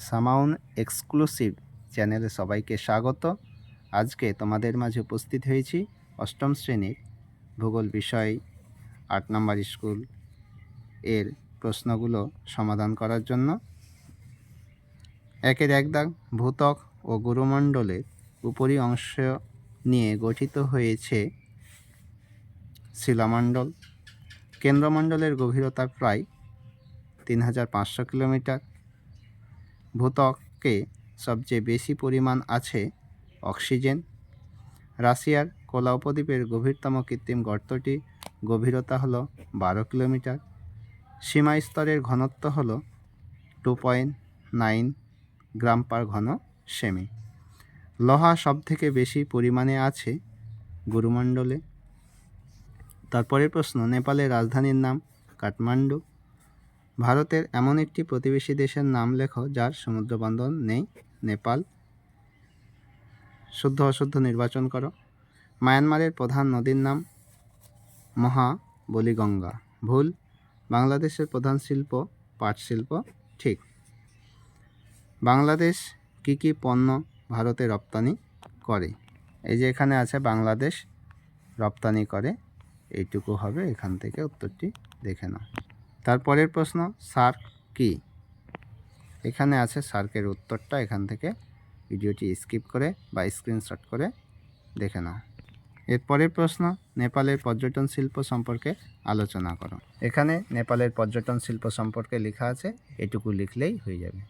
Samaun exclusive চ্যানেলে সবাইকে স্বাগত। আজকে তোমাদের মাঝে উপস্থিত হয়েছি অষ্টম শ্রেণীর ভূগোল বিষয় ৮ নম্বর স্কুল এর প্রশ্নগুলো সমাধান করার জন্য। একের এক দাগ, ভূত্বক ও গুরুমণ্ডলের উপরি অংশ নিয়ে গঠিত হয়েছে শিলামণ্ডল। কেন্দ্রমণ্ডলের গভীরতা প্রায় ৩৫০০ কিলোমিটার। ভূত্বকে সবচেয়ে বেশি পরিমাণ আছে অক্সিজেন। রাশিয়ার কোলা উপদ্বীপের গভীরতম কৃত্রিম গর্তটি গভীরতা হলো 12 কিলোমিটার। সীমা স্তরের ঘনত্ব হলো 2.9 গ্রাম পার ঘন সেমি। লোহা সবথেকে বেশি পরিমাণে আছে গুরুমণ্ডলে। তারপরের প্রশ্ন, নেপালের রাজধানীর নাম কাঠমান্ডু। ভারতের এমন একটি প্রতিবেশী দেশের নাম লেখো যার সমুদ্রবন্দর নেই। নেপাল। শুদ্ধ অশুদ্ধ নির্বাচন করো। মায়ানমারের প্রধান নদীর নাম মহাবলীগঙ্গা। ভুল। বাংলাদেশের প্রধান শিল্প পাট শিল্প। ঠিক। বাংলাদেশ কি কি পণ্য ভারতে রপ্তানি করে? এই যে এখানে আছে বাংলাদেশ রপ্তানি করে, এইটুকু হবে, এখান থেকে উত্তরটি দেখে নাও। তারপরের প্রশ্ন, সার্ক কি? এখানে আছে সার্কের উত্তরটা, এখান থেকে ভিডিওটি স্কিপ করে বা স্ক্রিনশট করে দেখে নাও। এরপরের প্রশ্ন, নেপালের পর্যটন শিল্প সম্পর্কে আলোচনা করো। এখানে নেপালের পর্যটন শিল্প সম্পর্কে লেখা আছে, এটুকু লিখলেই হয়ে যাবে।